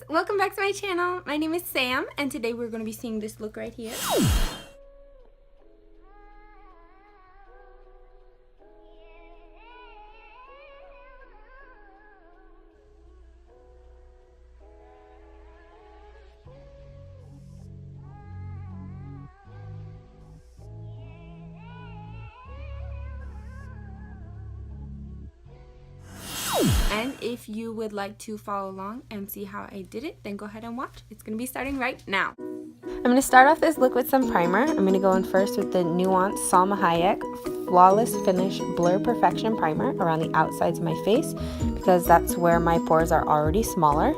welcome back to my channel. My name is Sam and today we're going to be seeing this look right here. And if you would like to follow along and see how I did it, then go ahead and watch. It's going to be starting right now. I'm going to start off this look with some primer. I'm going to go in first with the Nuance Salma Hayek Flawless Finish Blur Perfection Primer around the outsides of my face because that's where my pores are already smaller.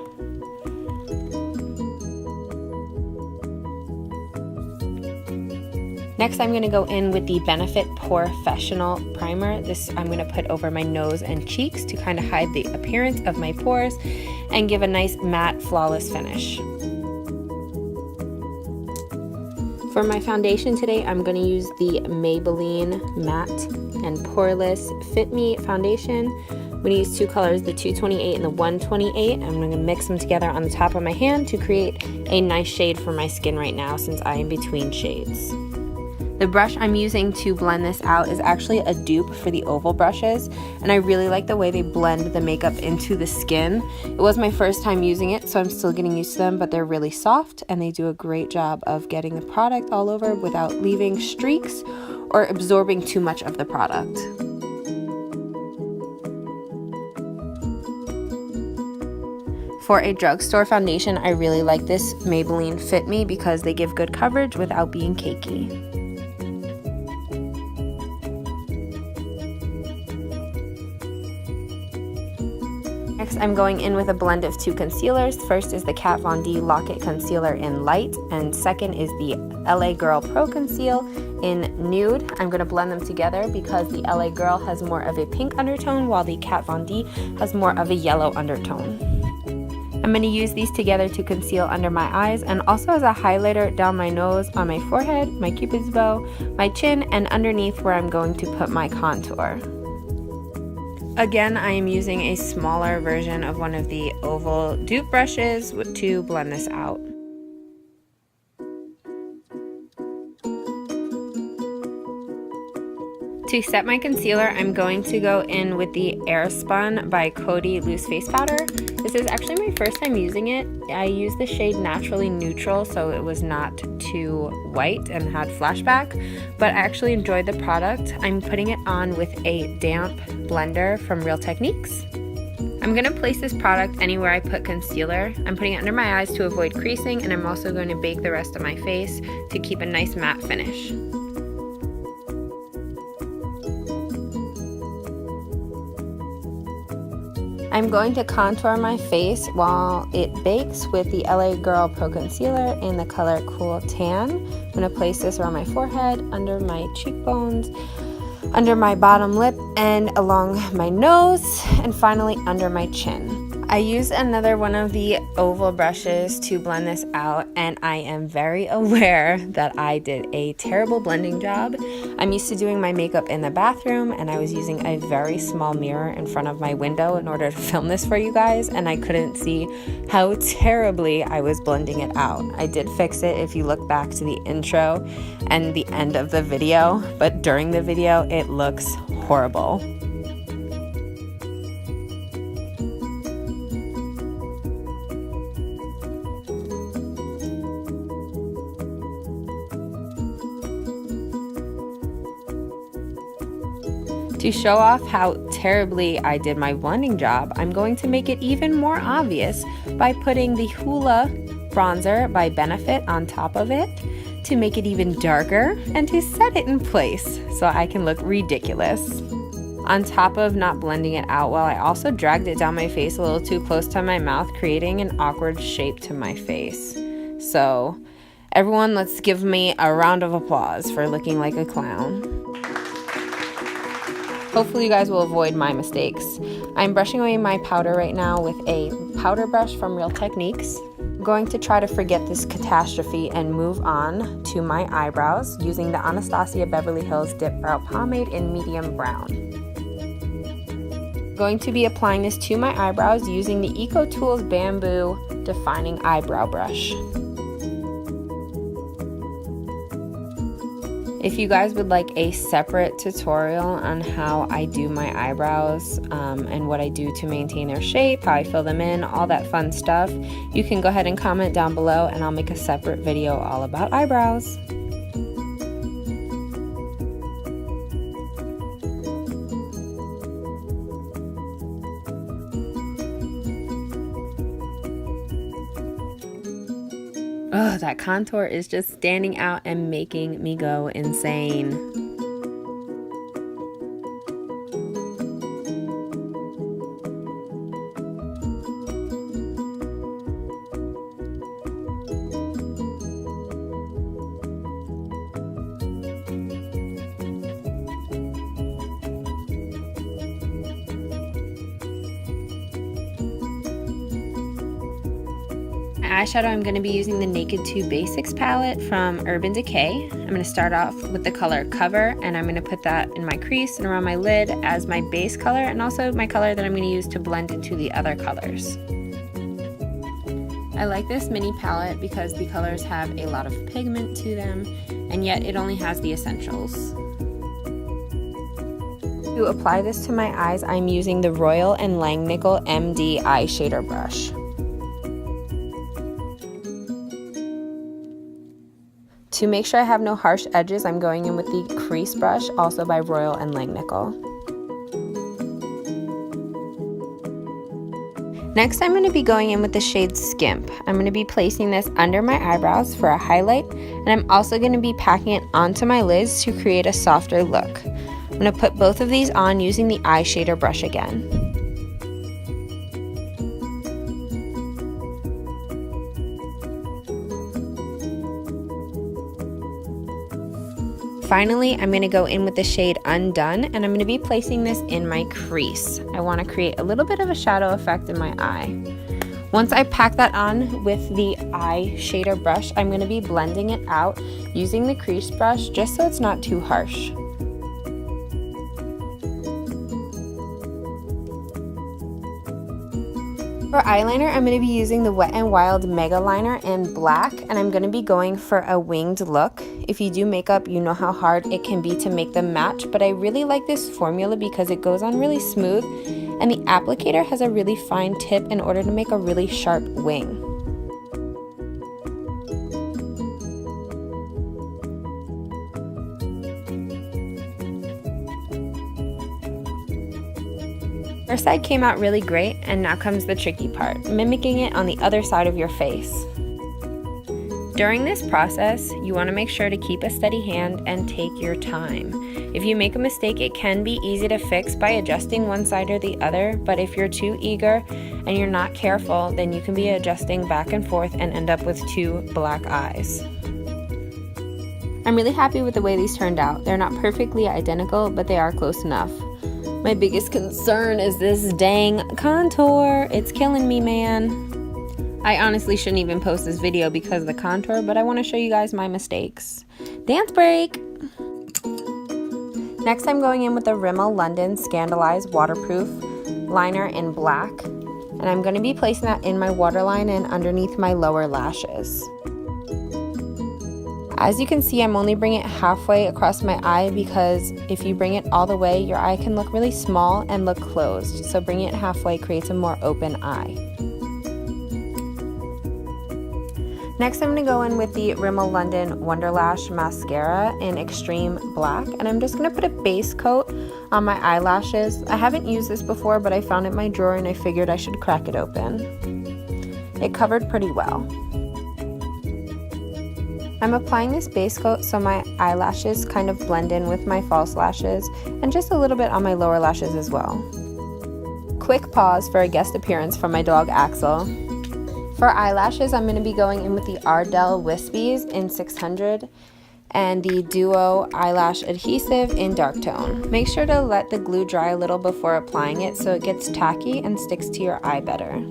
Next, I'm going to go in with the Benefit Porefessional Primer. This I'm going to put over my nose and cheeks to kind of hide the appearance of my pores and give a nice matte, flawless finish. For my foundation today, I'm going to use the Maybelline Matte and Poreless Fit Me Foundation. I'm going to use two colors, the 228 and the 128. I'm going to mix them together on the top of my hand to create a nice shade for my skin right now since I am between shades. The brush I'm using to blend this out is actually a dupe for the oval brushes, and I really like the way they blend the makeup into the skin. It was my first time using it, so I'm still getting used to them, but they're really soft and they do a great job of getting the product all over without leaving streaks or absorbing too much of the product. For a drugstore foundation, I really like this Maybelline Fit Me because they give good coverage without being cakey. Next, I'm going in with a blend of two concealers. First is the Kat Von D Lock It Concealer in Light, and second is the LA Girl Pro Conceal in Nude. I'm going to blend them together because the LA Girl has more of a pink undertone while the Kat Von D has more of a yellow undertone. I'm going to use these together to conceal under my eyes and also as a highlighter down my nose, on my forehead, my cupid's bow, my chin, and underneath where I'm going to put my contour. Again, I am using a smaller version of one of the oval dupe brushes to blend this out. To set my concealer, I'm going to go in with the Airspun by Coty Loose Face Powder. This is actually my first time using it. I used the shade Naturally Neutral, so it was not too white and had flashback, but I actually enjoyed the product. I'm putting it on with a damp blender from Real Techniques. I'm going to place this product anywhere I put concealer. I'm putting it under my eyes to avoid creasing, and I'm also going to bake the rest of my face to keep a nice matte finish. I'm going to contour my face while it bakes with the LA Girl Pro Concealer in the color Cool Tan. I'm going to place this around my forehead, under my cheekbones, under my bottom lip, and along my nose, and finally under my chin. I used another one of the oval brushes to blend this out, and I am very aware that I did a terrible blending job. I'm used to doing my makeup in the bathroom, and I was using a very small mirror in front of my window in order to film this for you guys, and I couldn't see how terribly I was blending it out. I did fix it if you look back to the intro and the end of the video, but during the video it looks horrible. To show off how terribly I did my blending job, I'm going to make it even more obvious by putting the Hoola bronzer by Benefit on top of it to make it even darker and to set it in place so I can look ridiculous. On top of not blending it out well, I also dragged it down my face a little too close to my mouth, creating an awkward shape to my face. So everyone, let's give me a round of applause for looking like a clown. Hopefully you guys will avoid my mistakes. I'm brushing away my powder right now with a powder brush from Real Techniques. I'm going to try to forget this catastrophe and move on to my eyebrows using the Anastasia Beverly Hills Dip Brow Pomade in medium brown. going to be applying this to my eyebrows using the EcoTools Bamboo Defining Eyebrow Brush. If you guys would like a separate tutorial on how I do my eyebrows and what I do to maintain their shape, how I fill them in, all that fun stuff, you can go ahead and comment down below and I'll make a separate video all about eyebrows. Oh, that contour is just standing out and making me go insane. Eyeshadow, I'm going to be using the Naked 2 Basics palette from Urban Decay. I'm going to start off with the color Cover, and I'm going to put that in my crease and around my lid as my base color, and also my color that I'm going to use to blend into the other colors. I like this mini palette because the colors have a lot of pigment to them, and yet it only has the essentials. To apply this to my eyes, I'm using the Royal & Langnickel MD Eye Shader Brush. To make sure I have no harsh edges, I'm going in with the crease brush, also by Royal & Langnickel. Next, I'm going to be going in with the shade Skimp. I'm going to be placing this under my eyebrows for a highlight, and I'm also going to be packing it onto my lids to create a softer look. I'm going to put both of these on using the eye shader brush again. Finally, I'm going to go in with the shade Undone, and I'm going to be placing this in my crease. I want to create a little bit of a shadow effect in my eye. Once I pack that on with the eye shader brush, I'm going to be blending it out using the crease brush just so it's not too harsh. For eyeliner, I'm going to be using the Wet n Wild Mega Liner in black, and I'm going to be going for a winged look. If you do makeup, you know how hard it can be to make them match, but I really like this formula because it goes on really smooth, and the applicator has a really fine tip in order to make a really sharp wing. First side came out really great, and now comes the tricky part, mimicking it on the other side of your face. During this process, you want to make sure to keep a steady hand and take your time. If you make a mistake, it can be easy to fix by adjusting one side or the other, but if you're too eager and you're not careful, then you can be adjusting back and forth and end up with two black eyes. I'm really happy with the way these turned out. They're not perfectly identical, but they are close enough. My biggest concern is this dang contour. It's killing me, man. I honestly shouldn't even post this video because of the contour, but I want to show you guys my mistakes. Dance break! Next, I'm going in with the Rimmel London Scandaleyes Waterproof Liner in black, and I'm going to be placing that in my waterline and underneath my lower lashes. As you can see, I'm only bringing it halfway across my eye because if you bring it all the way, your eye can look really small and look closed. So bringing it halfway creates a more open eye. Next, I'm going to go in with the Rimmel London Wonderlash Mascara in Extreme Black, and I'm just going to put a base coat on my eyelashes. I haven't used this before, but I found it in my drawer and I figured I should crack it open. It covered pretty well. I'm applying this base coat so my eyelashes kind of blend in with my false lashes and just a little bit on my lower lashes as well. Quick pause for a guest appearance from my dog Axel. For eyelashes, I'm going to be going in with the Ardell Wispies in 600 and the Duo Eyelash Adhesive in dark tone. Make sure to let the glue dry a little before applying it so it gets tacky and sticks to your eye better.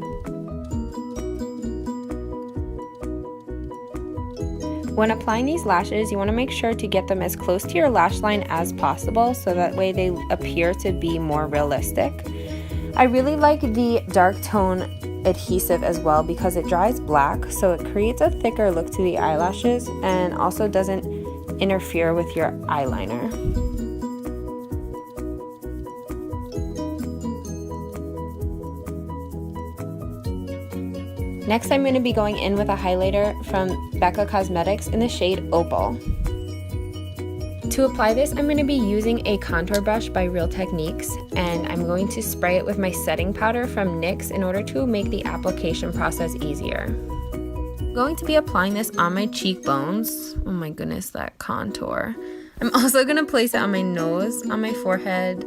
When applying these lashes, you want to make sure to get them as close to your lash line as possible so that way they appear to be more realistic. I really like the dark tone adhesive as well because it dries black, so it creates a thicker look to the eyelashes and also doesn't interfere with your eyeliner. Next, I'm going to be going in with a highlighter from Becca Cosmetics in the shade Opal. To apply this, I'm going to be using a contour brush by Real Techniques, and I'm going to spray it with my setting powder from NYX in order to make the application process easier. I'm going to be applying this on my cheekbones. Oh my goodness, that contour. I'm also going to place it on my nose, on my forehead,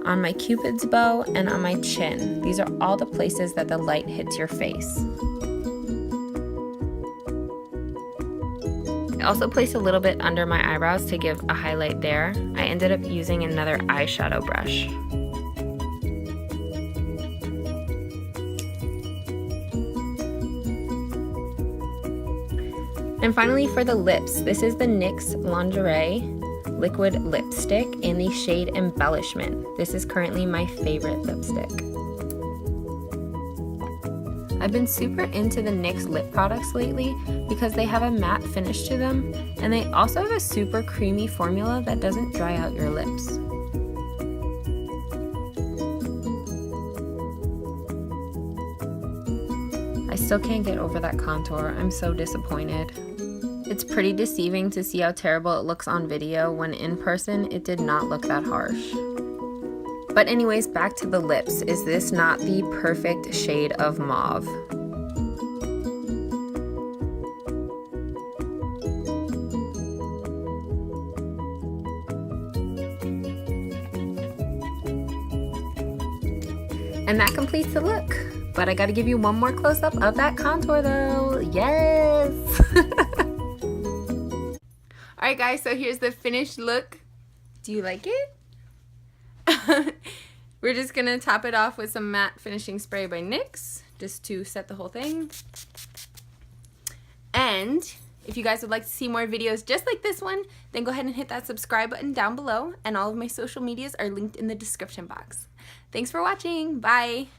on my cupid's bow, and on my chin. These are all the places that the light hits your face. I also placed a little bit under my eyebrows to give a highlight there. I ended up using another eyeshadow brush. And finally for the lips, this is the NYX Lingerie Liquid Lipstick in the shade Embellishment. This is currently my favorite lipstick. I've been super into the NYX lip products lately because they have a matte finish to them, and they also have a super creamy formula that doesn't dry out your lips. I still can't get over that contour. I'm so disappointed. It's pretty deceiving to see how terrible it looks on video when in person it did not look that harsh. But anyways, back to the lips. Is this not the perfect shade of mauve? And that completes the look. But I gotta give you one more close-up of that contour though. Yes! Alright guys, so here's the finished look. Do you like it? We're just gonna top it off with some matte finishing spray by NYX just to set the whole thing. And if you guys would like to see more videos just like this one, then go ahead and hit that subscribe button down below, and all of my social medias are linked in the description box. Thanks for watching. Bye.